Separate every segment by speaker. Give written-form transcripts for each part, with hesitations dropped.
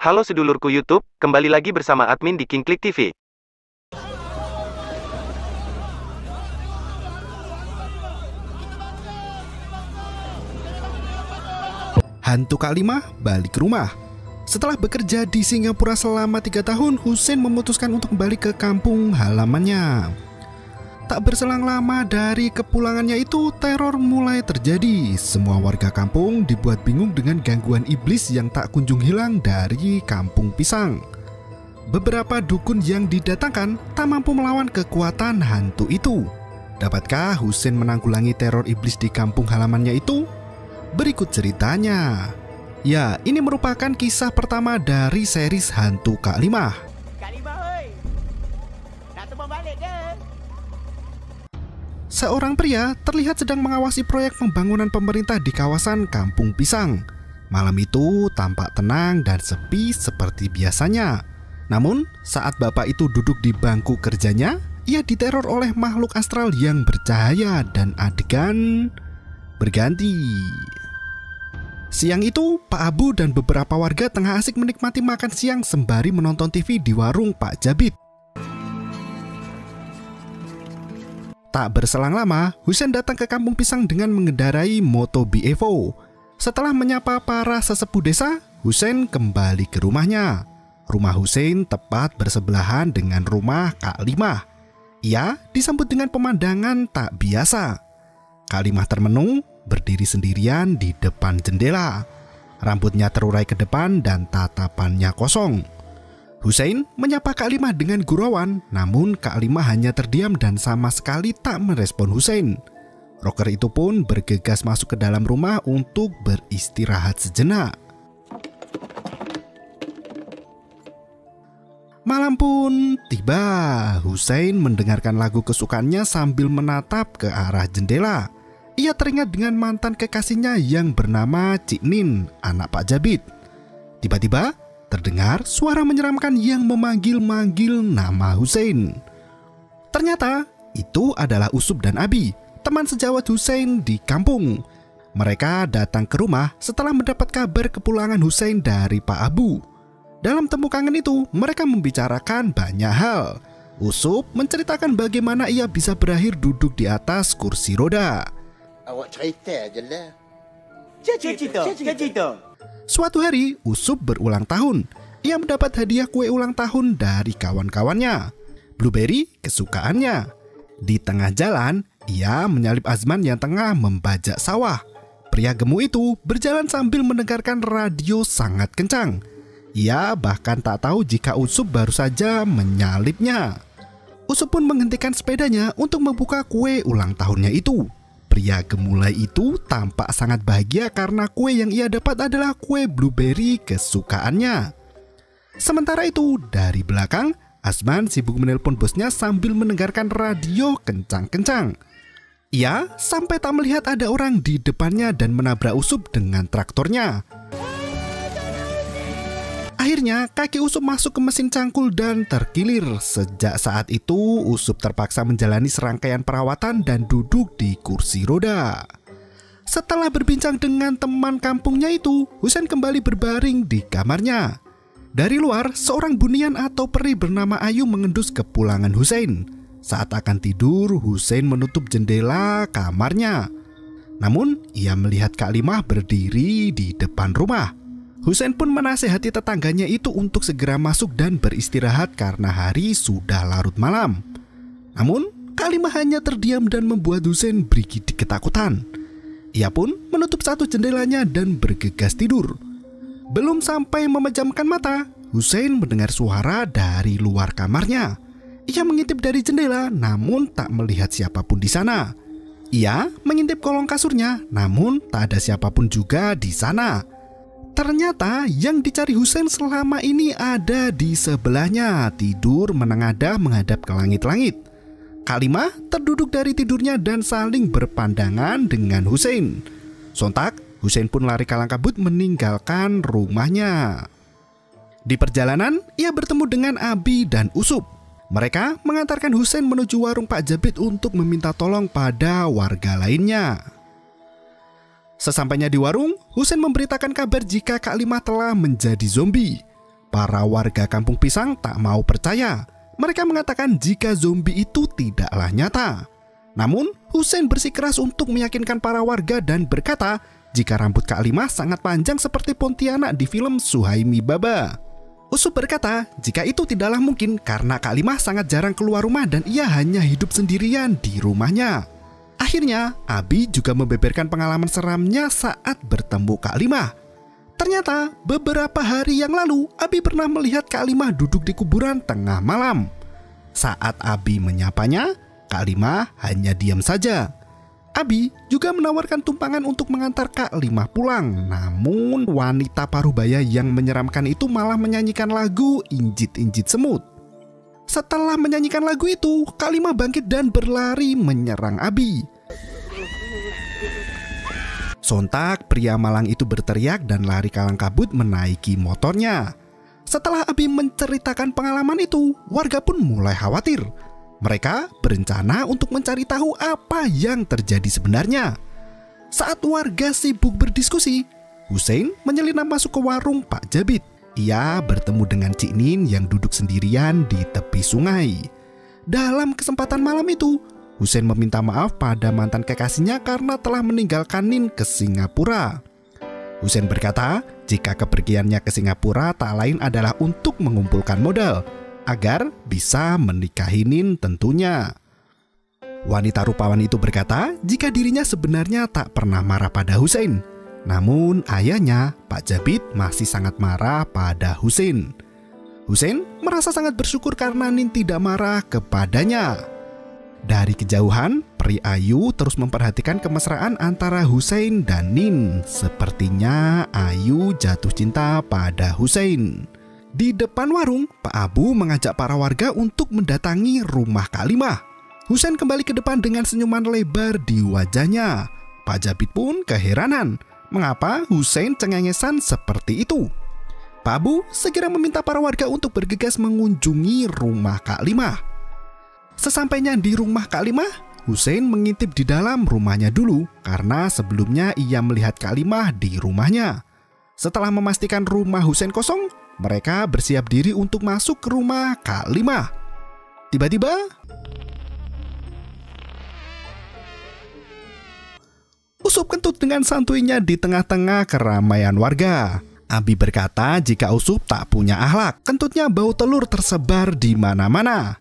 Speaker 1: Halo sedulurku YouTube, kembali lagi bersama admin di King Klik TV.
Speaker 2: Hantu Kak Limah balik ke rumah. Setelah bekerja di Singapura selama 3 tahun, Hussein memutuskan untuk kembali ke kampung halamannya. Tak berselang lama dari kepulangannya itu, teror mulai terjadi. Semua warga kampung dibuat bingung dengan gangguan iblis yang tak kunjung hilang dari kampung pisang. Beberapa dukun yang didatangkan tak mampu melawan kekuatan hantu itu. Dapatkah Hussein menanggulangi teror iblis di kampung halamannya itu? Berikut ceritanya. Ya, ini merupakan kisah pertama dari series Hantu Kak Limah.
Speaker 3: Kak Limah, oi. Nak tumpang balik ke?
Speaker 2: Seorang pria terlihat sedang mengawasi proyek pembangunan pemerintah di kawasan Kampung Pisang. Malam itu tampak tenang dan sepi seperti biasanya. Namun, saat bapak itu duduk di bangku kerjanya, ia diteror oleh makhluk astral yang bercahaya dan adegan berganti. Siang itu, Pak Abu dan beberapa warga tengah asik menikmati makan siang sembari menonton TV di warung Pak Jabit. Tak berselang lama, Hussein datang ke Kampung Pisang dengan mengendarai Motobi Evo. Setelah menyapa para sesepuh desa, Hussein kembali ke rumahnya. Rumah Hussein tepat bersebelahan dengan rumah Kak Limah. Ia disambut dengan pemandangan tak biasa. Kak Limah termenung, berdiri sendirian di depan jendela. Rambutnya terurai ke depan dan tatapannya kosong. Hussein menyapa Kak Limah dengan gurauan, namun Kak Limah hanya terdiam dan sama sekali tak merespon Hussein. Rocker itu pun bergegas masuk ke dalam rumah untuk beristirahat sejenak. Malam pun tiba. Hussein mendengarkan lagu kesukaannya sambil menatap ke arah jendela. Ia teringat dengan mantan kekasihnya yang bernama Cik Nin, anak Pak Jabit. Tiba-tiba terdengar suara menyeramkan yang memanggil-manggil nama Hussein. Ternyata itu adalah Usup dan Abi, teman sejawat Hussein di kampung. Mereka datang ke rumah setelah mendapat kabar kepulangan Hussein dari Pak Abu. Dalam temu kangen itu, mereka membicarakan banyak hal. Usup menceritakan bagaimana ia bisa berakhir duduk di atas kursi roda.
Speaker 4: Awak cerita je lah.
Speaker 3: Cerita.
Speaker 2: Suatu hari, Usup berulang tahun. Ia mendapat hadiah kue ulang tahun dari kawan-kawannya. Blueberry kesukaannya. Di tengah jalan, ia menyalip Azman yang tengah membajak sawah. Pria gemuk itu berjalan sambil mendengarkan radio sangat kencang. Ia bahkan tak tahu jika Usup baru saja menyalipnya. Usup pun menghentikan sepedanya untuk membuka kue ulang tahunnya itu. Pria gemulai itu tampak sangat bahagia karena kue yang ia dapat adalah kue blueberry kesukaannya. Sementara itu, dari belakang, Azman sibuk menelpon bosnya sambil mendengarkan radio kencang-kencang. Ia sampai tak melihat ada orang di depannya dan menabrak Usup dengan traktornya. Akhirnya, kaki Usup masuk ke mesin cangkul dan terkilir. Sejak saat itu, Usup terpaksa menjalani serangkaian perawatan dan duduk di kursi roda. Setelah berbincang dengan teman kampungnya itu, Hussein kembali berbaring di kamarnya. Dari luar, seorang bunian atau peri bernama Ayu mengendus kepulangan Hussein. Saat akan tidur, Hussein menutup jendela kamarnya. Namun, ia melihat Kak Limah berdiri di depan rumah. Hussein pun menasihati tetangganya itu untuk segera masuk dan beristirahat karena hari sudah larut malam. Namun, Kak Limah hanya terdiam dan membuat Hussein bergidik ketakutan. Ia pun menutup satu jendelanya dan bergegas tidur. Belum sampai memejamkan mata, Hussein mendengar suara dari luar kamarnya. Ia mengintip dari jendela namun tak melihat siapapun di sana. Ia mengintip kolong kasurnya namun tak ada siapapun juga di sana. Ternyata yang dicari Hussein selama ini ada di sebelahnya, tidur menengadah menghadap ke langit-langit. Kak Limah terduduk dari tidurnya dan saling berpandangan dengan Hussein. Sontak, Hussein pun lari kalang kabut meninggalkan rumahnya. Di perjalanan, ia bertemu dengan Abi dan Usup. Mereka mengantarkan Hussein menuju warung Pak Jabit untuk meminta tolong pada warga lainnya. Sesampainya di warung, Hussein memberitakan kabar jika Kak Limah telah menjadi zombie. Para warga Kampung Pisang tak mau percaya. Mereka mengatakan jika zombie itu tidaklah nyata. Namun, Hussein bersikeras untuk meyakinkan para warga dan berkata jika rambut Kak Limah sangat panjang seperti Pontianak di film Suhaimi Baba. Usup berkata jika itu tidaklah mungkin karena Kak Limah sangat jarang keluar rumah dan ia hanya hidup sendirian di rumahnya. Akhirnya, Abi juga membeberkan pengalaman seramnya saat bertemu Kak Limah. Ternyata, beberapa hari yang lalu, Abi pernah melihat Kak Limah duduk di kuburan tengah malam. Saat Abi menyapanya, Kak Limah hanya diam saja. Abi juga menawarkan tumpangan untuk mengantar Kak Limah pulang. Namun, wanita parubaya yang menyeramkan itu malah menyanyikan lagu Injit-Injit Semut. Setelah menyanyikan lagu itu, Kak Limah bangkit dan berlari menyerang Abi. Sontak, pria malang itu berteriak dan lari kalang kabut menaiki motornya. Setelah Abi menceritakan pengalaman itu, warga pun mulai khawatir. Mereka berencana untuk mencari tahu apa yang terjadi sebenarnya. Saat warga sibuk berdiskusi, Hussein menyelinap masuk ke warung Pak Jabit. Ia bertemu dengan Cik Nin yang duduk sendirian di tepi sungai. Dalam kesempatan malam itu, Hussein meminta maaf pada mantan kekasihnya karena telah meninggalkan Nin ke Singapura. Hussein berkata jika kepergiannya ke Singapura tak lain adalah untuk mengumpulkan modal agar bisa menikahi Nin tentunya. Wanita rupawan itu berkata jika dirinya sebenarnya tak pernah marah pada Hussein. Namun ayahnya, Pak Jabit, masih sangat marah pada Hussein. Hussein merasa sangat bersyukur karena Nin tidak marah kepadanya. Dari kejauhan, Pri Ayu terus memperhatikan kemesraan antara Hussein dan Nin. Sepertinya Ayu jatuh cinta pada Hussein. Di depan warung, Pak Abu mengajak para warga untuk mendatangi rumah Kak Limah. Hussein kembali ke depan dengan senyuman lebar di wajahnya. Pak Jabit pun keheranan, mengapa Hussein cengengesan seperti itu. Pak Abu segera meminta para warga untuk bergegas mengunjungi rumah Kak Limah. Sesampainya di rumah Kak Limah, Hussein mengintip di dalam rumahnya dulu karena sebelumnya ia melihat Kak Limah di rumahnya. Setelah memastikan rumah Hussein kosong, mereka bersiap diri untuk masuk ke rumah Kak Limah. Tiba-tiba, Usup kentut dengan santuinya di tengah-tengah keramaian warga. Abi berkata jika Usup tak punya akhlak, kentutnya bau telur tersebar di mana-mana.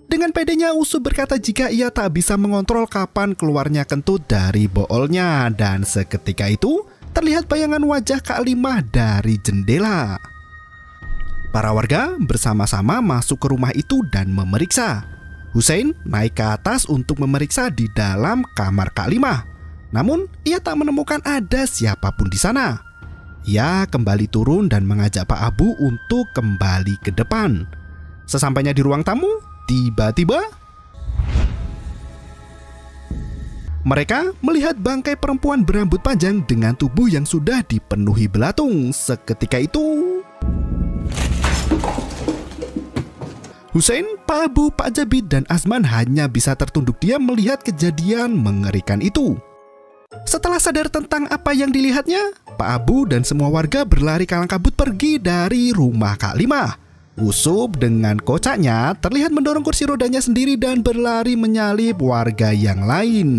Speaker 2: Dengan pedenya Usup berkata jika ia tak bisa mengontrol kapan keluarnya kentut dari boolnya, dan seketika itu terlihat bayangan wajah Kak Limah dari jendela. Para warga bersama-sama masuk ke rumah itu dan memeriksa. Hussein naik ke atas untuk memeriksa di dalam kamar Kak Limah. Namun ia tak menemukan ada siapapun di sana. Ia kembali turun dan mengajak Pak Abu untuk kembali ke depan. Sesampainya di ruang tamu, tiba-tiba mereka melihat bangkai perempuan berambut panjang dengan tubuh yang sudah dipenuhi belatung. Seketika itu, Hussein, Pak Abu, Pak Jabit, dan Azman hanya bisa tertunduk diam melihat kejadian mengerikan itu. Setelah sadar tentang apa yang dilihatnya, Pak Abu dan semua warga berlari kalang kabut pergi dari rumah Kak Limah. Usup dengan kocaknya terlihat mendorong kursi rodanya sendiri dan berlari menyalip warga yang lain.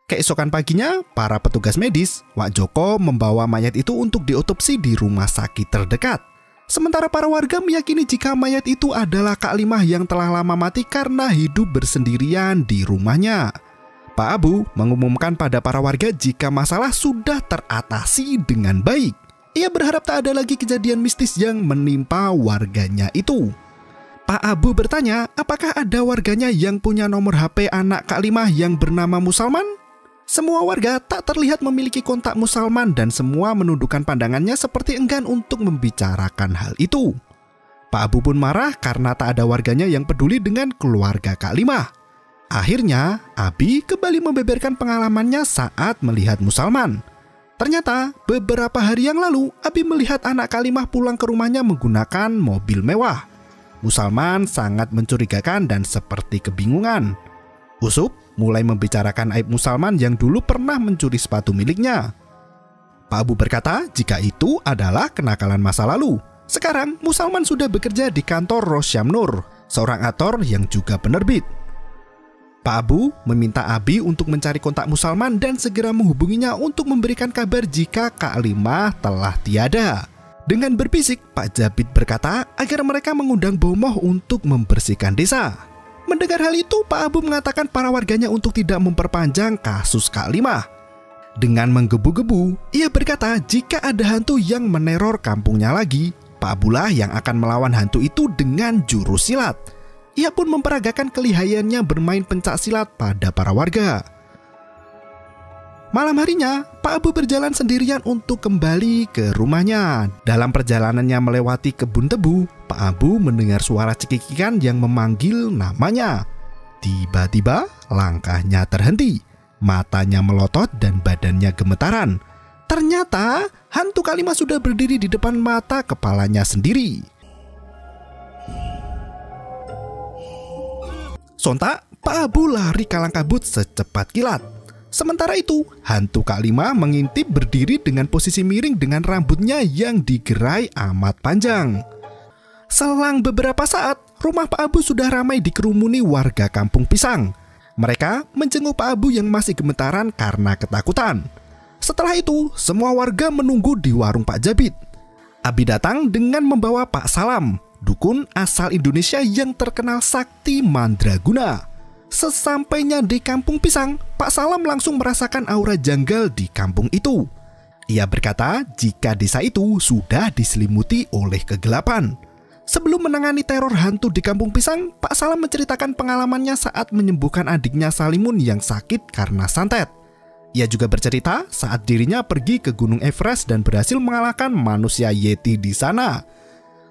Speaker 2: Keesokan paginya, para petugas medis, Wak Joko membawa mayat itu untuk diotopsi di rumah sakit terdekat. Sementara para warga meyakini jika mayat itu adalah Kak Limah yang telah lama mati karena hidup bersendirian di rumahnya. Pak Abu mengumumkan pada para warga jika masalah sudah teratasi dengan baik. Ia berharap tak ada lagi kejadian mistis yang menimpa warganya itu. Pak Abu bertanya apakah ada warganya yang punya nomor HP anak Kak Limah yang bernama Musalman. Semua warga tak terlihat memiliki kontak Musalman dan semua menundukkan pandangannya seperti enggan untuk membicarakan hal itu. Pak Abu pun marah karena tak ada warganya yang peduli dengan keluarga Kak Limah. Akhirnya, Abi kembali membeberkan pengalamannya saat melihat Musalman. Ternyata, beberapa hari yang lalu, Abi melihat anak Kak Limah pulang ke rumahnya menggunakan mobil mewah. Musalman sangat mencurigakan dan seperti kebingungan. Usup mulai membicarakan aib Musalman yang dulu pernah mencuri sepatu miliknya. Pak Abu berkata jika itu adalah kenakalan masa lalu. Sekarang Musalman sudah bekerja di kantor Rosyamnur, seorang aktor yang juga penerbit. Pak Abu meminta Abi untuk mencari kontak Musalman dan segera menghubunginya untuk memberikan kabar jika Kak Limah telah tiada. Dengan berbisik, Pak Jabid berkata agar mereka mengundang Bomoh untuk membersihkan desa. Mendengar hal itu, Pak Abu mengatakan para warganya untuk tidak memperpanjang kasus Kak Limah. Dengan menggebu-gebu, ia berkata jika ada hantu yang meneror kampungnya lagi, Pak Abu lah yang akan melawan hantu itu dengan jurus silat. Ia pun memperagakan kelihayannya bermain pencak silat pada para warga. Malam harinya, Pak Abu berjalan sendirian untuk kembali ke rumahnya. Dalam perjalanannya melewati kebun tebu, Pak Abu mendengar suara cekikikan yang memanggil namanya. Tiba-tiba, langkahnya terhenti. Matanya melotot dan badannya gemetaran. Ternyata, hantu Kak Limah sudah berdiri di depan mata kepalanya sendiri. Sontak, Pak Abu lari kalang kabut secepat kilat. Sementara itu, hantu Kak Limah mengintip berdiri dengan posisi miring dengan rambutnya yang digerai amat panjang. Selang beberapa saat, rumah Pak Abu sudah ramai dikerumuni warga Kampung Pisang. Mereka menjenguk Pak Abu yang masih gemetaran karena ketakutan. Setelah itu, semua warga menunggu di warung Pak Jabid. Abi datang dengan membawa Pak Salam, dukun asal Indonesia yang terkenal sakti mandraguna. Sesampainya di Kampung Pisang, Pak Salam langsung merasakan aura janggal di kampung itu. Ia berkata jika desa itu sudah diselimuti oleh kegelapan. Sebelum menangani teror hantu di Kampung Pisang, Pak Salam menceritakan pengalamannya saat menyembuhkan adiknya Salimun yang sakit karena santet. Ia juga bercerita saat dirinya pergi ke Gunung Everest dan berhasil mengalahkan manusia Yeti di sana.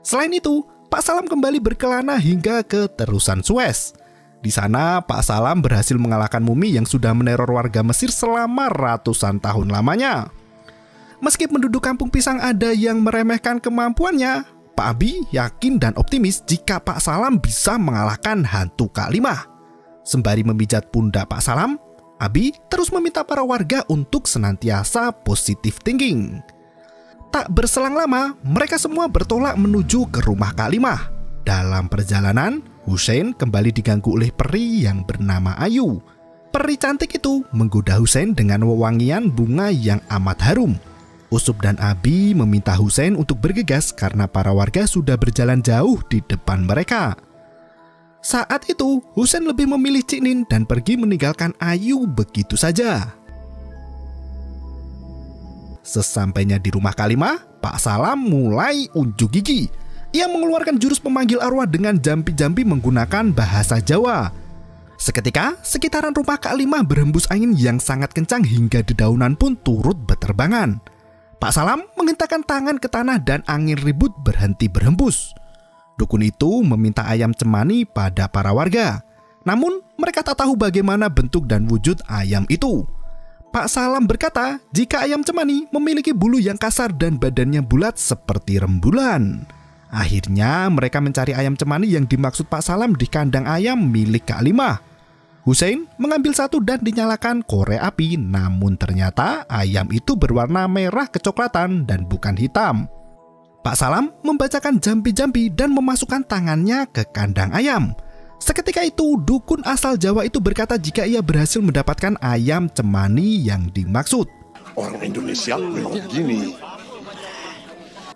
Speaker 2: Selain itu, Pak Salam kembali berkelana hingga ke terusan Suez. Di sana, Pak Salam berhasil mengalahkan mumi yang sudah meneror warga Mesir selama ratusan tahun lamanya. Meski penduduk Kampung Pisang ada yang meremehkan kemampuannya, Pak Abi yakin dan optimis jika Pak Salam bisa mengalahkan hantu Kak Limah. Sembari memijat pundak Pak Salam, Abi terus meminta para warga untuk senantiasa positive thinking. Tak berselang lama, mereka semua bertolak menuju ke rumah Kak Limah. Dalam perjalanan, Hussein kembali diganggu oleh peri yang bernama Ayu. Peri cantik itu menggoda Hussein dengan wewangian bunga yang amat harum. Usup dan Abi meminta Hussein untuk bergegas karena para warga sudah berjalan jauh di depan mereka. Saat itu, Hussein lebih memilih Ciknin dan pergi meninggalkan Ayu begitu saja. Sesampainya di rumah Kak Limah, Pak Salam mulai unjuk gigi. Ia mengeluarkan jurus pemanggil arwah dengan jampi-jampi menggunakan bahasa Jawa. Seketika, sekitaran rumah Kak Limah berhembus angin yang sangat kencang hingga dedaunan pun turut berterbangan. Pak Salam menghentakkan tangan ke tanah dan angin ribut berhenti berhembus. Dukun itu meminta ayam cemani pada para warga. Namun, mereka tak tahu bagaimana bentuk dan wujud ayam itu. Pak Salam berkata jika ayam cemani memiliki bulu yang kasar dan badannya bulat seperti rembulan. Akhirnya mereka mencari ayam cemani yang dimaksud Pak Salam di kandang ayam milik Kak Limah. Hussein mengambil satu dan dinyalakan korek api, namun ternyata ayam itu berwarna merah kecoklatan dan bukan hitam. Pak Salam membacakan jampi-jampi dan memasukkan tangannya ke kandang ayam. Seketika itu, dukun asal Jawa itu berkata jika ia berhasil mendapatkan ayam cemani yang dimaksud.
Speaker 4: Orang Indonesia memang gini.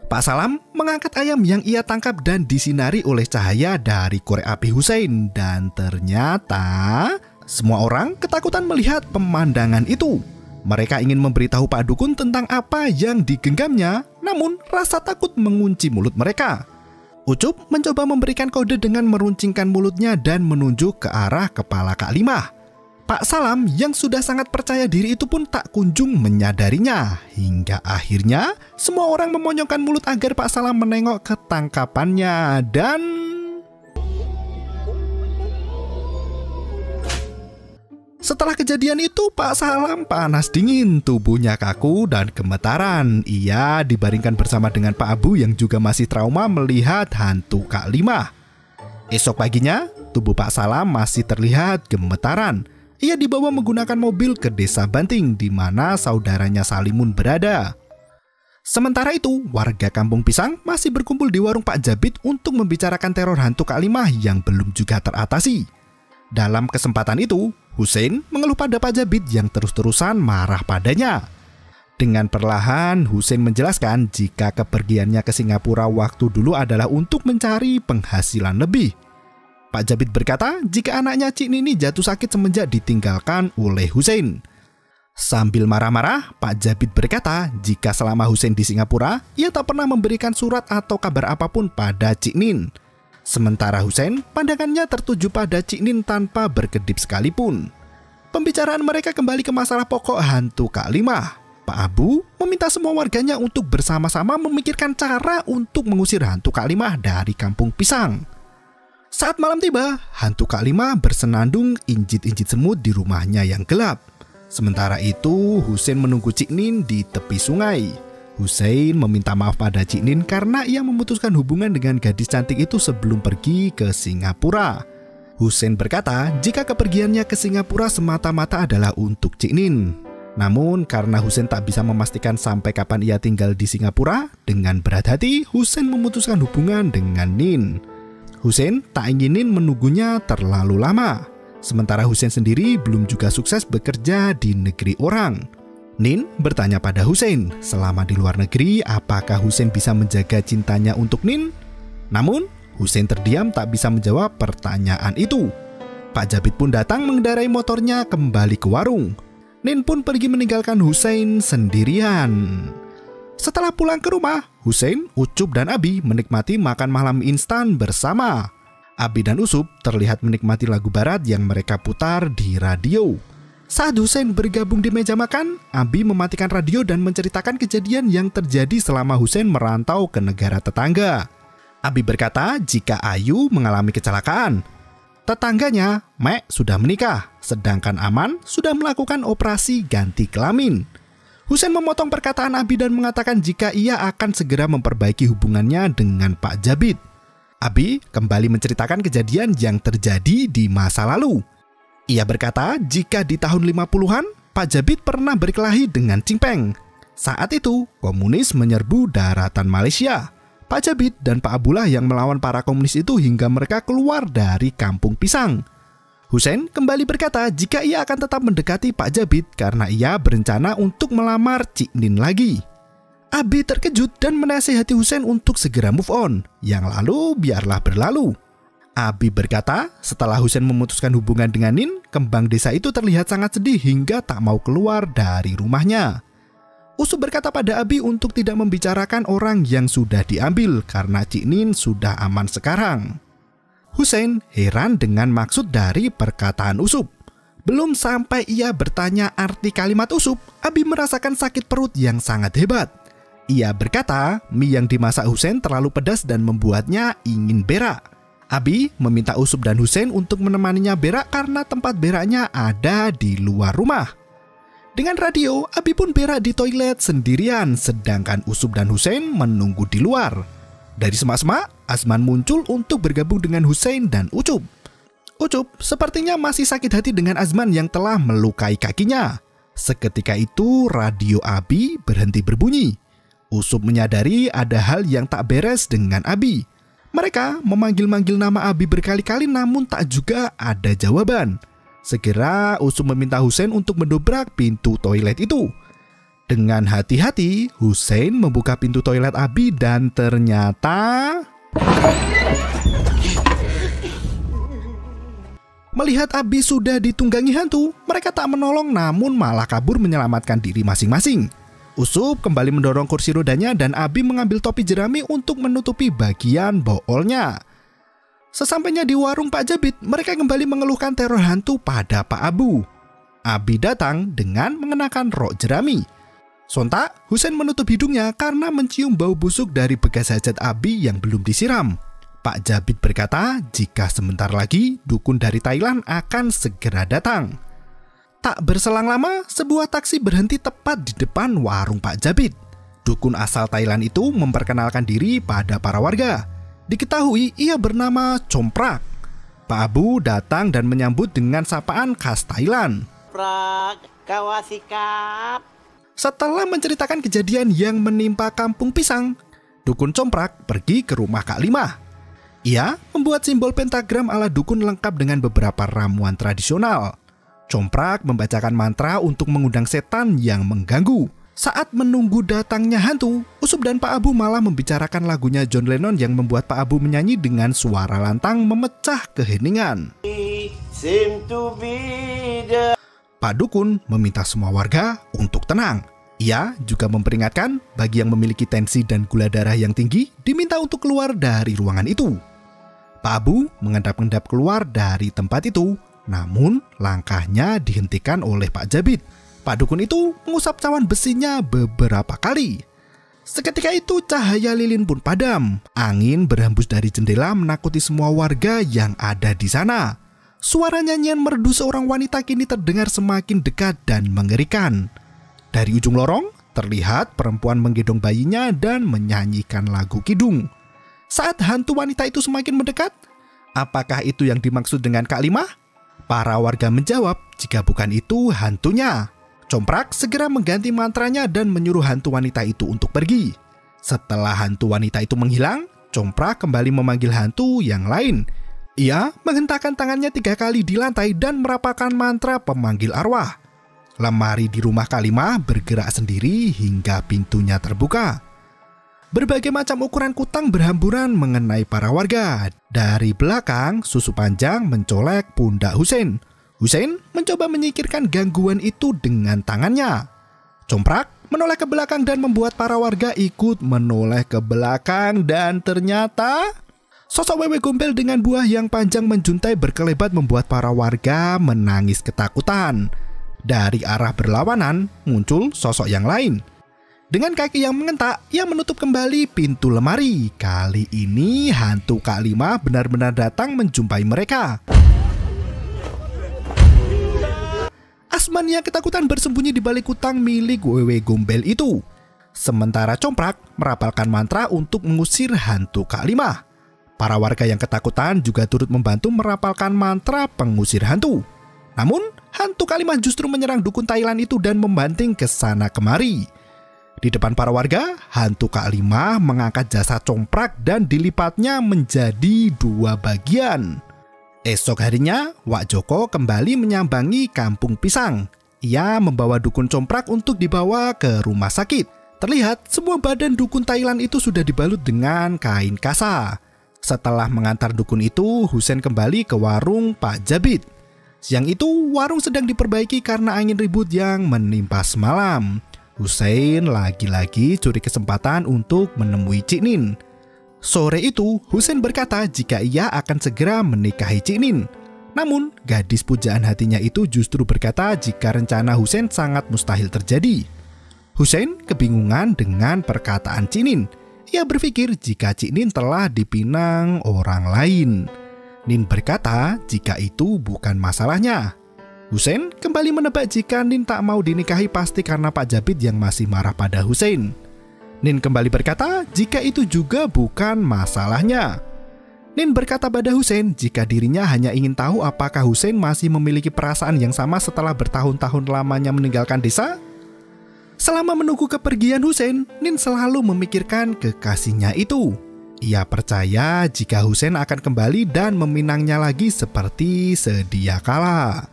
Speaker 2: Pak Salam mengangkat ayam yang ia tangkap dan disinari oleh cahaya dari korek api Hussein. Dan ternyata semua orang ketakutan melihat pemandangan itu. Mereka ingin memberitahu Pak Dukun tentang apa yang digenggamnya, namun rasa takut mengunci mulut mereka. Ucup mencoba memberikan kode dengan meruncingkan mulutnya dan menunjuk ke arah kepala Kak Limah. Pak Salam yang sudah sangat percaya diri itu pun tak kunjung menyadarinya. Hingga akhirnya semua orang memonyongkan mulut agar Pak Salam menengok ke tangkapannya dan... Setelah kejadian itu, Pak Salam panas dingin, tubuhnya kaku dan gemetaran. Ia dibaringkan bersama dengan Pak Abu yang juga masih trauma melihat hantu Kak Limah. Esok paginya, tubuh Pak Salam masih terlihat gemetaran. Ia dibawa menggunakan mobil ke desa Banting di mana saudaranya Salimun berada. Sementara itu, warga Kampung Pisang masih berkumpul di warung Pak Jabid untuk membicarakan teror hantu Kak Limah yang belum juga teratasi. Dalam kesempatan itu, Hussein mengeluh pada Pak Jabid yang terus-terusan marah padanya. Dengan perlahan, Hussein menjelaskan jika kepergiannya ke Singapura waktu dulu adalah untuk mencari penghasilan lebih. Pak Jabid berkata jika anaknya Cik Nini jatuh sakit semenjak ditinggalkan oleh Hussein. Sambil marah-marah, Pak Jabid berkata jika selama Hussein di Singapura, ia tak pernah memberikan surat atau kabar apapun pada Cik Nin. Sementara Hussein, pandangannya tertuju pada Cik Nin tanpa berkedip sekalipun. Pembicaraan mereka kembali ke masalah pokok hantu Kak Limah. Pak Abu meminta semua warganya untuk bersama-sama memikirkan cara untuk mengusir hantu Kak Limah dari Kampung Pisang. Saat malam tiba, hantu Kak Limah bersenandung injit-injit semut di rumahnya yang gelap. Sementara itu, Hussein menunggu Cik Nin di tepi sungai. Hussein meminta maaf pada Cik Nin karena ia memutuskan hubungan dengan gadis cantik itu sebelum pergi ke Singapura. Hussein berkata jika kepergiannya ke Singapura semata-mata adalah untuk Cik Nin. Namun karena Hussein tak bisa memastikan sampai kapan ia tinggal di Singapura, dengan berat hati Hussein memutuskan hubungan dengan Nin. Hussein tak ingin Nin menunggunya terlalu lama. Sementara Hussein sendiri belum juga sukses bekerja di negeri orang. Nin bertanya pada Hussein, selama di luar negeri apakah Hussein bisa menjaga cintanya untuk Nin? Namun, Hussein terdiam tak bisa menjawab pertanyaan itu. Pak Jabid pun datang mengendarai motornya kembali ke warung. Nin pun pergi meninggalkan Hussein sendirian. Setelah pulang ke rumah, Hussein, Ucup, dan Abi menikmati makan malam instan bersama. Abi dan Ucup terlihat menikmati lagu barat yang mereka putar di radio. Saat Hussein bergabung di meja makan, Abi mematikan radio dan menceritakan kejadian yang terjadi selama Hussein merantau ke negara tetangga. Abi berkata jika Ayu mengalami kecelakaan. Tetangganya, Mek, sudah menikah, sedangkan Aman sudah melakukan operasi ganti kelamin. Hussein memotong perkataan Abi dan mengatakan jika ia akan segera memperbaiki hubungannya dengan Pak Jabid. Abi kembali menceritakan kejadian yang terjadi di masa lalu. Ia berkata jika di tahun 50-an, Pak Jabid pernah berkelahi dengan Cing Peng. Saat itu, komunis menyerbu daratan Malaysia. Pak Jabid dan Pak Abdullah yang melawan para komunis itu hingga mereka keluar dari Kampung Pisang. Hussein kembali berkata jika ia akan tetap mendekati Pak Jabid karena ia berencana untuk melamar Cik Nin lagi. Abi terkejut dan menasihati Hussein untuk segera move on. Yang lalu biarlah berlalu. Abi berkata setelah Hussein memutuskan hubungan dengan Nin, kembang desa itu terlihat sangat sedih hingga tak mau keluar dari rumahnya. Ucup berkata pada Abi untuk tidak membicarakan orang yang sudah diambil karena Cik Nin sudah aman sekarang. Hussein heran dengan maksud dari perkataan Ucup. Belum sampai ia bertanya arti kalimat Ucup, Abi merasakan sakit perut yang sangat hebat. Ia berkata mie yang dimasak Hussein terlalu pedas dan membuatnya ingin berak. Abi meminta Ucup dan Hussein untuk menemaninya berak karena tempat beraknya ada di luar rumah. Dengan radio, Abi pun berak di toilet sendirian, sedangkan Ucup dan Hussein menunggu di luar. Dari semak-semak, Azman muncul untuk bergabung dengan Hussein dan Ucup. Ucup sepertinya masih sakit hati dengan Azman yang telah melukai kakinya. Seketika itu, radio Abi berhenti berbunyi. Ucup menyadari ada hal yang tak beres dengan Abi. Mereka memanggil-manggil nama Abi berkali-kali namun tak juga ada jawaban. Segera Ucup meminta Hussein untuk mendobrak pintu toilet itu. Dengan hati-hati, Hussein membuka pintu toilet Abi dan ternyata... Melihat Abi sudah ditunggangi hantu, mereka tak menolong namun malah kabur menyelamatkan diri masing-masing. Ucup kembali mendorong kursi rodanya dan Abi mengambil topi jerami untuk menutupi bagian boolnya. Sesampainya di warung Pak Jabid, mereka kembali mengeluhkan teror hantu pada Pak Abu. Abi datang dengan mengenakan rok jerami. Sontak, Hussein menutup hidungnya karena mencium bau busuk dari bekas hajat Abi yang belum disiram. Pak Jabid berkata jika sebentar lagi dukun dari Thailand akan segera datang. Tak berselang lama, sebuah taksi berhenti tepat di depan warung Pak Jabid. Dukun asal Thailand itu memperkenalkan diri pada para warga. Diketahui ia bernama Comprak. Pak Abu datang dan menyambut dengan sapaan khas Thailand.
Speaker 3: Prak, kawasikap.
Speaker 2: Setelah menceritakan kejadian yang menimpa kampung pisang, Dukun Comprak pergi ke rumah Kak Limah. Ia membuat simbol pentagram ala dukun lengkap dengan beberapa ramuan tradisional. Comprak membacakan mantra untuk mengundang setan yang mengganggu. Saat menunggu datangnya hantu, Usup dan Pak Abu malah membicarakan lagunya John Lennon yang membuat Pak Abu menyanyi dengan suara lantang memecah keheningan. Pak Dukun meminta semua warga untuk tenang. Ia juga memperingatkan bagi yang memiliki tensi dan gula darah yang tinggi diminta untuk keluar dari ruangan itu. Pak Abu mengendap-endap keluar dari tempat itu, namun langkahnya dihentikan oleh Pak Jabid. Pak Dukun itu mengusap cawan besinya beberapa kali. Seketika itu cahaya lilin pun padam. Angin berhembus dari jendela menakuti semua warga yang ada di sana. Suara nyanyian merdu seorang wanita kini terdengar semakin dekat dan mengerikan. Dari ujung lorong terlihat perempuan menggendong bayinya dan menyanyikan lagu kidung. Saat hantu wanita itu semakin mendekat, apakah itu yang dimaksud dengan Kak Limah? Para warga menjawab jika bukan itu hantunya. Comprak segera mengganti mantranya dan menyuruh hantu wanita itu untuk pergi. Setelah hantu wanita itu menghilang, Comprak kembali memanggil hantu yang lain. Ia menghentakkan tangannya 3 kali di lantai dan merapalkan mantra pemanggil arwah. Lemari di rumah Kak Limah bergerak sendiri hingga pintunya terbuka. Berbagai macam ukuran kutang berhamburan mengenai para warga. Dari belakang, susu panjang mencolek pundak Husein. Husein mencoba menyingkirkan gangguan itu dengan tangannya. Comprak menoleh ke belakang dan membuat para warga ikut menoleh ke belakang, dan ternyata sosok Wewe Gombel dengan buah yang panjang menjuntai berkelebat membuat para warga menangis ketakutan. Dari arah berlawanan muncul sosok yang lain. Dengan kaki yang mengentak, ia menutup kembali pintu lemari. Kali ini hantu Kak Limah benar-benar datang menjumpai mereka. Asman yang ketakutan bersembunyi di balik kutang milik Wewe Gombel itu. Sementara Comprak merapalkan mantra untuk mengusir hantu Kak Limah. Para warga yang ketakutan juga turut membantu merapalkan mantra pengusir hantu. Namun, hantu Kak Limah justru menyerang dukun Thailand itu dan membanting ke sana kemari. Di depan para warga, hantu Kak Limah mengangkat jasad Comprak dan dilipatnya menjadi 2 bagian. Esok harinya, Wak Joko kembali menyambangi kampung pisang. Ia membawa dukun Comprak untuk dibawa ke rumah sakit. Terlihat semua badan dukun Thailand itu sudah dibalut dengan kain kasa. Setelah mengantar dukun itu, Husein kembali ke warung Pak Jabid. Siang itu, warung sedang diperbaiki karena angin ribut yang menimpa semalam. Husein lagi-lagi curi kesempatan untuk menemui Cik Nin. Sore itu, Husein berkata jika ia akan segera menikahi Cik Nin. Namun, gadis pujaan hatinya itu justru berkata jika rencana Husein sangat mustahil terjadi. Husein kebingungan dengan perkataan Cik Nin. Ia berpikir jika Cik Nin telah dipinang orang lain. Nin berkata jika itu bukan masalahnya. Husein kembali menebak jika Nin tak mau dinikahi pasti karena Pak Jabid yang masih marah pada Husein. Nin kembali berkata jika itu juga bukan masalahnya. Nin berkata pada Husein jika dirinya hanya ingin tahu apakah Husein masih memiliki perasaan yang sama setelah bertahun-tahun lamanya meninggalkan desa. Selama menunggu kepergian Husein, Nin selalu memikirkan kekasihnya itu. Ia percaya jika Husein akan kembali dan meminangnya lagi seperti sedia kala.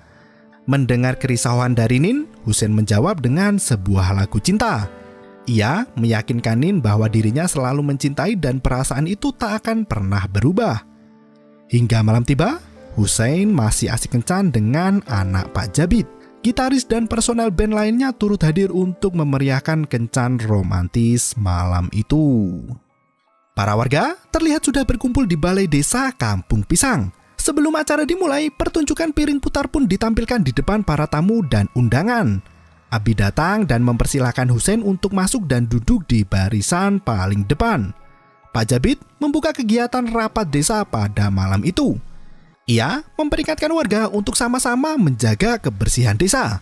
Speaker 2: Mendengar kerisauan dari Nin, Husein menjawab dengan sebuah lagu cinta. Ia meyakinkan Nin bahwa dirinya selalu mencintai dan perasaan itu tak akan pernah berubah. Hingga malam tiba, Husein masih asik kencan dengan anak Pak Jabid. Gitaris dan personel band lainnya turut hadir untuk memeriahkan kencan romantis malam itu. Para warga terlihat sudah berkumpul di balai desa Kampung Pisang. Sebelum acara dimulai, pertunjukan piring putar pun ditampilkan di depan para tamu dan undangan. Abi datang dan mempersilahkan Husein untuk masuk dan duduk di barisan paling depan. Pak Jabid membuka kegiatan rapat desa pada malam itu. Ia memperingatkan warga untuk sama-sama menjaga kebersihan desa.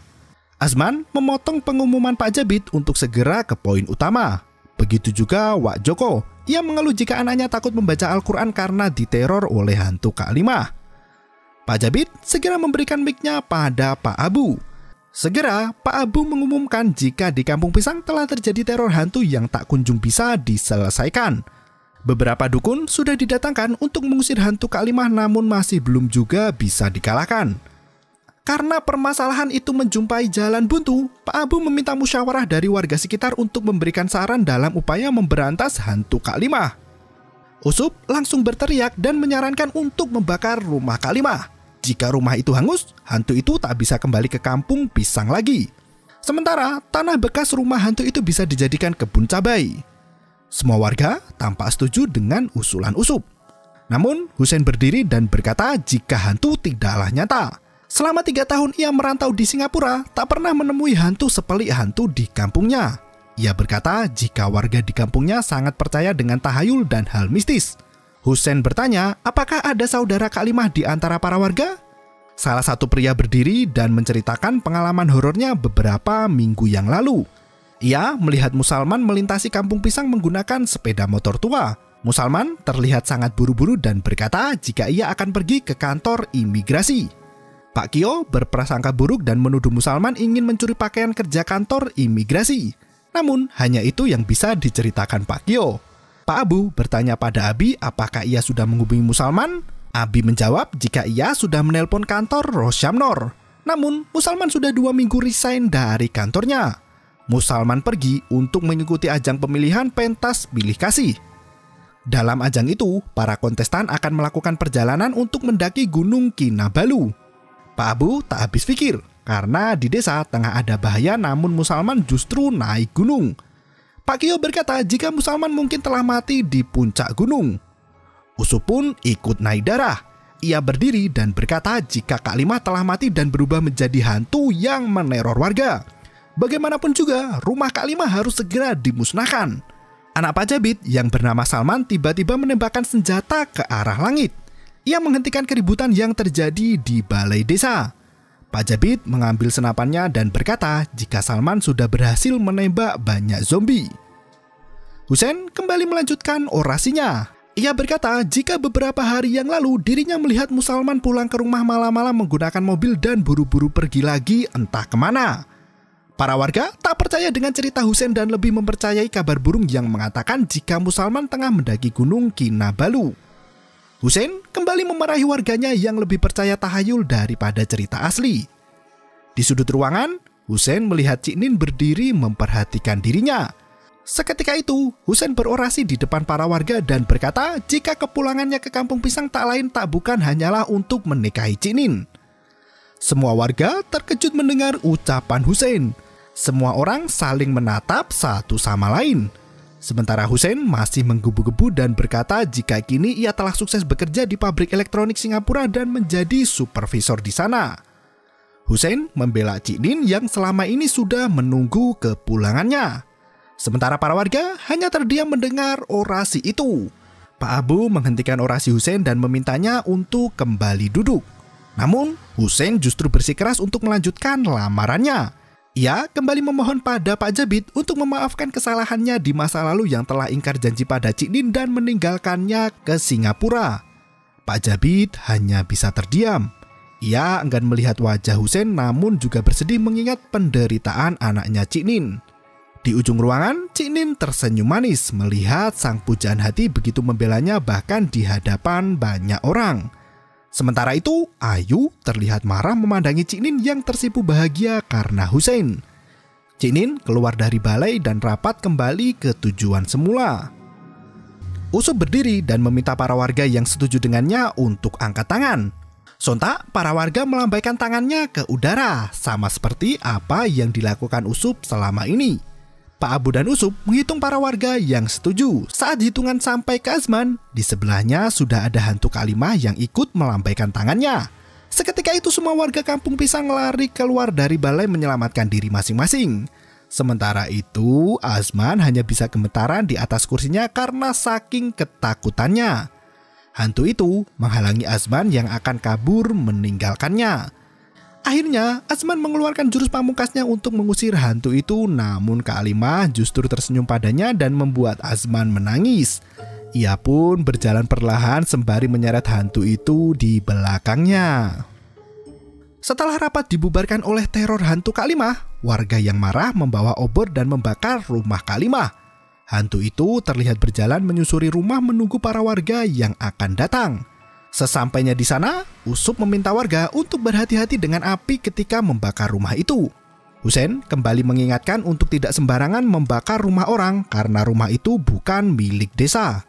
Speaker 2: Asman memotong pengumuman Pak Jabid untuk segera ke poin utama. Begitu juga Wak Joko. Ia mengeluh jika anaknya takut membaca Al-Quran karena diteror oleh hantu Kak Limah. Pak Jabid segera memberikan mic-nya pada Pak Abu. Segera, Pak Abu mengumumkan jika di Kampung Pisang telah terjadi teror hantu yang tak kunjung bisa diselesaikan. Beberapa dukun sudah didatangkan untuk mengusir hantu Kak Limah, namun masih belum juga bisa dikalahkan. Karena permasalahan itu menjumpai jalan buntu, Pak Abu meminta musyawarah dari warga sekitar untuk memberikan saran dalam upaya memberantas hantu Kak Limah. Usup langsung berteriak dan menyarankan untuk membakar rumah Kak Limah. Jika rumah itu hangus, hantu itu tak bisa kembali ke Kampung Pisang lagi. Sementara tanah bekas rumah hantu itu bisa dijadikan kebun cabai. Semua warga tampak setuju dengan usulan Usup. Namun Husein berdiri dan berkata jika hantu tidaklah nyata. Selama 3 tahun ia merantau di Singapura, tak pernah menemui hantu sepelik hantu di kampungnya. Ia berkata jika warga di kampungnya sangat percaya dengan tahayul dan hal mistis. Husein bertanya, apakah ada saudara Kak Limah di antara para warga? Salah satu pria berdiri dan menceritakan pengalaman horornya beberapa minggu yang lalu. Ia melihat Musalman melintasi Kampung Pisang menggunakan sepeda motor tua. Musalman terlihat sangat buru-buru dan berkata jika ia akan pergi ke kantor imigrasi. Pak Kio berprasangka buruk dan menuduh Musalman ingin mencuri pakaian kerja kantor imigrasi. Namun hanya itu yang bisa diceritakan Pak Kio. Pak Abu bertanya pada Abi apakah ia sudah menghubungi Musalman. Abi menjawab jika ia sudah menelpon kantor Rosyamnor. Namun Musalman sudah 2 minggu resign dari kantornya. Musalman pergi untuk mengikuti ajang pemilihan pentas bilik kasih. Dalam ajang itu, para kontestan akan melakukan perjalanan untuk mendaki Gunung Kinabalu. Pak Abu tak habis pikir, karena di desa tengah ada bahaya namun Musalman justru naik gunung. Pak Kio berkata jika Musalman mungkin telah mati di puncak gunung. Usup pun ikut naik darah. Ia berdiri dan berkata jika Kak Limah telah mati dan berubah menjadi hantu yang meneror warga. Bagaimanapun juga, rumah Kak Limah harus segera dimusnahkan. Anak Pak Jabit yang bernama Salman tiba-tiba menembakkan senjata ke arah langit. Ia menghentikan keributan yang terjadi di balai desa. Pak Jabit mengambil senapannya dan berkata jika Salman sudah berhasil menembak banyak zombie. Husein kembali melanjutkan orasinya. Ia berkata jika beberapa hari yang lalu dirinya melihat Musalman pulang ke rumah malam-malam menggunakan mobil dan buru-buru pergi lagi entah kemana. Para warga tak percaya dengan cerita Husein dan lebih mempercayai kabar burung yang mengatakan jika Musalman tengah mendaki Gunung Kinabalu. Husein kembali memarahi warganya yang lebih percaya tahayul daripada cerita asli. Di sudut ruangan, Husein melihat Cik Nin berdiri memperhatikan dirinya. Seketika itu, Husein berorasi di depan para warga dan berkata jika kepulangannya ke Kampung Pisang tak lain tak bukan hanyalah untuk menikahi Cik Nin. Semua warga terkejut mendengar ucapan Husein. Semua orang saling menatap satu sama lain. Sementara Husein masih menggebu-gebu dan berkata jika kini ia telah sukses bekerja di pabrik elektronik Singapura dan menjadi supervisor di sana. Husein membela Cik Nin yang selama ini sudah menunggu kepulangannya. Sementara para warga hanya terdiam mendengar orasi itu. Pak Abu menghentikan orasi Husein dan memintanya untuk kembali duduk. Namun, Husein justru bersikeras untuk melanjutkan lamarannya. Ia kembali memohon pada Pak Jabit untuk memaafkan kesalahannya di masa lalu yang telah ingkar janji pada Cik Nin dan meninggalkannya ke Singapura. Pak Jabit hanya bisa terdiam. Ia enggan melihat wajah Husein namun juga bersedih mengingat penderitaan anaknya Cik Nin. Di ujung ruangan, Cik Nin tersenyum manis melihat sang pujaan hati begitu membelanya bahkan di hadapan banyak orang. Sementara itu, Ayu terlihat marah memandangi Cik Nin yang tersipu bahagia karena Husein. Cik Nin keluar dari balai dan rapat kembali ke tujuan semula. Usup berdiri dan meminta para warga yang setuju dengannya untuk angkat tangan. Sontak, para warga melambaikan tangannya ke udara, sama seperti apa yang dilakukan Usup selama ini. Pak Abu dan Usup menghitung para warga yang setuju. Saat hitungan sampai ke Azman, di sebelahnya sudah ada hantu Kak Limah yang ikut melambaikan tangannya. Seketika itu semua warga Kampung Pisang lari keluar dari balai menyelamatkan diri masing-masing. Sementara itu, Azman hanya bisa gemetaran di atas kursinya karena saking ketakutannya. Hantu itu menghalangi Azman yang akan kabur meninggalkannya. Akhirnya, Azman mengeluarkan jurus pamungkasnya untuk mengusir hantu itu, namun Kak Limah justru tersenyum padanya dan membuat Azman menangis. Ia pun berjalan perlahan sembari menyeret hantu itu di belakangnya. Setelah rapat dibubarkan oleh teror hantu Kak Limah, warga yang marah membawa obor dan membakar rumah Kak Limah. Hantu itu terlihat berjalan menyusuri rumah menunggu para warga yang akan datang. Sesampainya di sana, Usup meminta warga untuk berhati-hati dengan api ketika membakar rumah itu. Husein kembali mengingatkan untuk tidak sembarangan membakar rumah orang karena rumah itu bukan milik desa.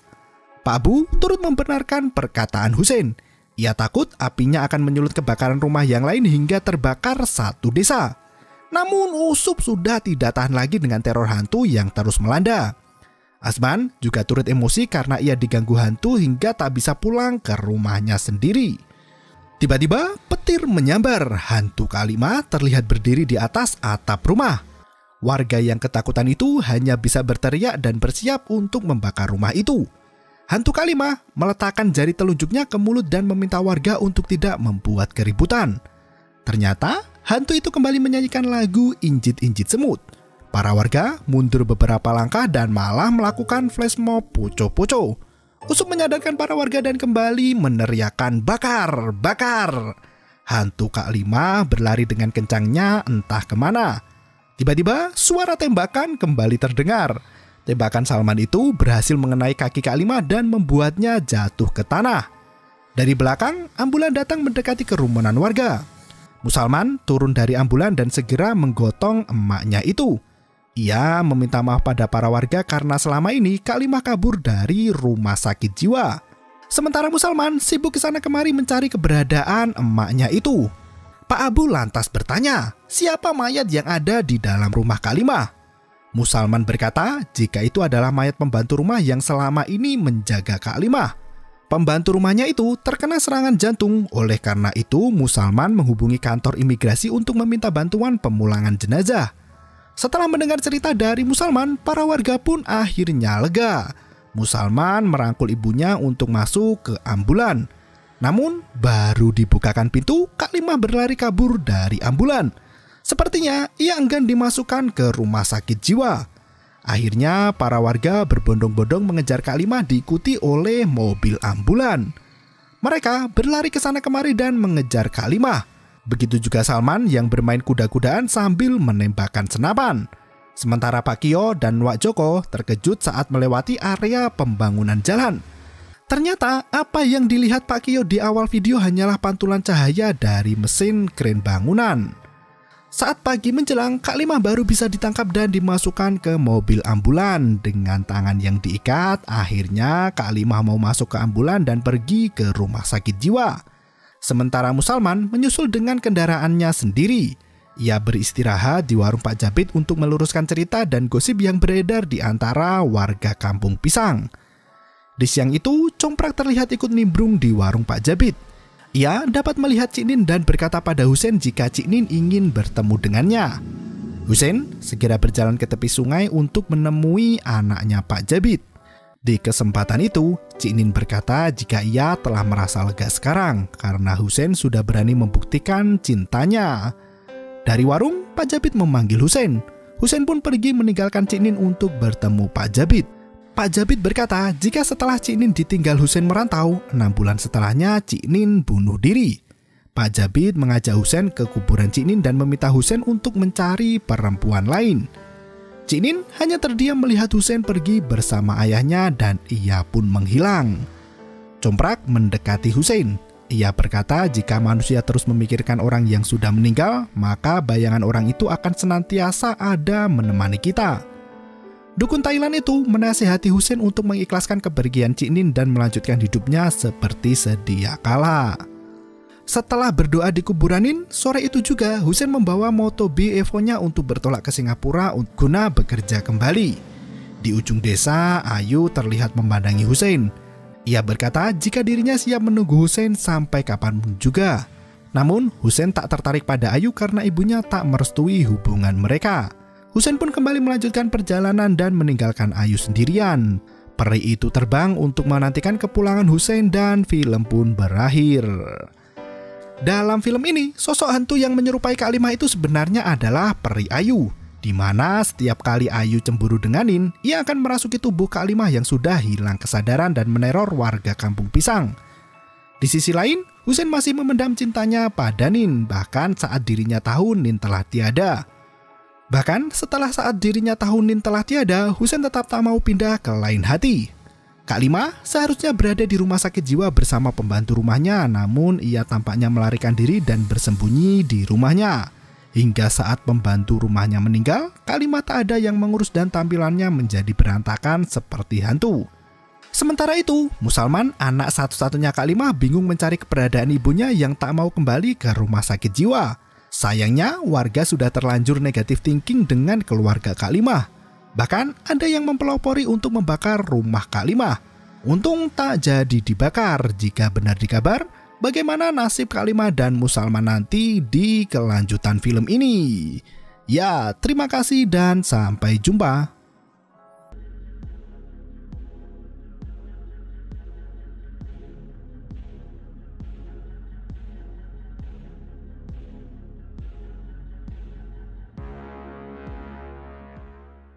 Speaker 2: Pak Abu turut membenarkan perkataan Husein. Ia takut apinya akan menyulut kebakaran rumah yang lain hingga terbakar satu desa. Namun Usup sudah tidak tahan lagi dengan teror hantu yang terus melanda. Asman juga turut emosi karena ia diganggu hantu hingga tak bisa pulang ke rumahnya sendiri. Tiba-tiba petir menyambar. Hantu Kak Limah terlihat berdiri di atas atap rumah. Warga yang ketakutan itu hanya bisa berteriak dan bersiap untuk membakar rumah itu. Hantu Kak Limah meletakkan jari telunjuknya ke mulut dan meminta warga untuk tidak membuat keributan. Ternyata hantu itu kembali menyanyikan lagu Injit-Injit Semut. Para warga mundur beberapa langkah dan malah melakukan flash mob poco-poco. Usup menyadarkan para warga dan kembali meneriakkan bakar, bakar. Hantu Kak Limah berlari dengan kencangnya entah kemana. Tiba-tiba suara tembakan kembali terdengar. Tembakan Salman itu berhasil mengenai kaki Kak Limah dan membuatnya jatuh ke tanah. Dari belakang, ambulan datang mendekati kerumunan warga. Musalman turun dari ambulan dan segera menggotong emaknya itu. Ia meminta maaf pada para warga karena selama ini Kak Limah kabur dari rumah sakit jiwa. Sementara Musalman sibuk ke sana kemari mencari keberadaan emaknya itu. Pak Abu lantas bertanya, siapa mayat yang ada di dalam rumah Kak Limah? Musalman berkata jika itu adalah mayat pembantu rumah yang selama ini menjaga Kak Limah. Pembantu rumahnya itu terkena serangan jantung, oleh karena itu Musalman menghubungi kantor imigrasi untuk meminta bantuan pemulangan jenazah. Setelah mendengar cerita dari Musalman, para warga pun akhirnya lega. Musalman merangkul ibunya untuk masuk ke ambulan. Namun baru dibukakan pintu, Kak Limah berlari kabur dari ambulan. Sepertinya ia enggan dimasukkan ke rumah sakit jiwa. Akhirnya para warga berbondong-bondong mengejar Kak Limah diikuti oleh mobil ambulan. Mereka berlari ke sana kemari dan mengejar Kak Limah. Begitu juga Salman yang bermain kuda-kudaan sambil menembakkan senapan. Sementara Pak Kio dan Wak Joko terkejut saat melewati area pembangunan jalan. Ternyata apa yang dilihat Pak Kio di awal video hanyalah pantulan cahaya dari mesin kren bangunan. Saat pagi menjelang, Kak Limah baru bisa ditangkap dan dimasukkan ke mobil ambulan. Dengan tangan yang diikat, akhirnya Kak Limah mau masuk ke ambulan dan pergi ke rumah sakit jiwa. Sementara Musalman menyusul dengan kendaraannya sendiri. Ia beristirahat di warung Pak Jabit untuk meluruskan cerita dan gosip yang beredar di antara warga Kampung Pisang. Di siang itu, Comprak terlihat ikut nimbrung di warung Pak Jabit. Ia dapat melihat Cik Nin dan berkata pada Husein jika Cik Nin ingin bertemu dengannya. Husein segera berjalan ke tepi sungai untuk menemui anaknya Pak Jabit. Di kesempatan itu, Cik Nin berkata jika ia telah merasa lega sekarang karena Husein sudah berani membuktikan cintanya. Dari warung, Pak Jabit memanggil Husein. Husein pun pergi meninggalkan Cik Nin untuk bertemu Pak Jabit. Pak Jabit berkata jika setelah Cik Nin ditinggal Husein merantau, 6 bulan setelahnya Cik Nin bunuh diri. Pak Jabit mengajak Husein ke kuburan Cik Nin dan meminta Husein untuk mencari perempuan lain. Cik Nin hanya terdiam melihat Husein pergi bersama ayahnya dan ia pun menghilang. Comprak mendekati Husein. Ia berkata jika manusia terus memikirkan orang yang sudah meninggal, maka bayangan orang itu akan senantiasa ada menemani kita. Dukun Thailand itu menasihati Husein untuk mengikhlaskan kepergian Cik Nin dan melanjutkan hidupnya seperti sedia kala. Setelah berdoa di kuburan Nin, sore itu juga Husein membawa Moto B Evo-nya untuk bertolak ke Singapura guna bekerja kembali. Di ujung desa, Ayu terlihat memandangi Husein. Ia berkata jika dirinya siap menunggu Husein sampai kapanpun juga. Namun, Husein tak tertarik pada Ayu karena ibunya tak merestui hubungan mereka. Husein pun kembali melanjutkan perjalanan dan meninggalkan Ayu sendirian. Peri itu terbang untuk menantikan kepulangan Husein dan film pun berakhir. Dalam film ini, sosok hantu yang menyerupai Kak Limah itu sebenarnya adalah Peri Ayu, di mana setiap kali Ayu cemburu dengan Nin, ia akan merasuki tubuh Kak Limah yang sudah hilang kesadaran dan meneror warga Kampung Pisang. Di sisi lain, Husein masih memendam cintanya pada Nin, bahkan saat dirinya tahu Nin telah tiada. Bahkan setelah saat dirinya tahu Nin telah tiada, Husein tetap tak mau pindah ke lain hati. Kak Lima seharusnya berada di rumah sakit jiwa bersama pembantu rumahnya, namun ia tampaknya melarikan diri dan bersembunyi di rumahnya. Hingga saat pembantu rumahnya meninggal, Kak Lima tak ada yang mengurus dan tampilannya menjadi berantakan seperti hantu. Sementara itu, Musalman, anak satu-satunya Kak Lima, bingung mencari keberadaan ibunya yang tak mau kembali ke rumah sakit jiwa. Sayangnya, warga sudah terlanjur negatif thinking dengan keluarga Kak Lima. Bahkan, ada yang mempelopori untuk membakar rumah Kak Lima. Untung tak jadi dibakar. Jika benar dikabar, bagaimana nasib Kak Lima dan Musalman nanti di kelanjutan film ini? Ya, terima kasih dan sampai jumpa.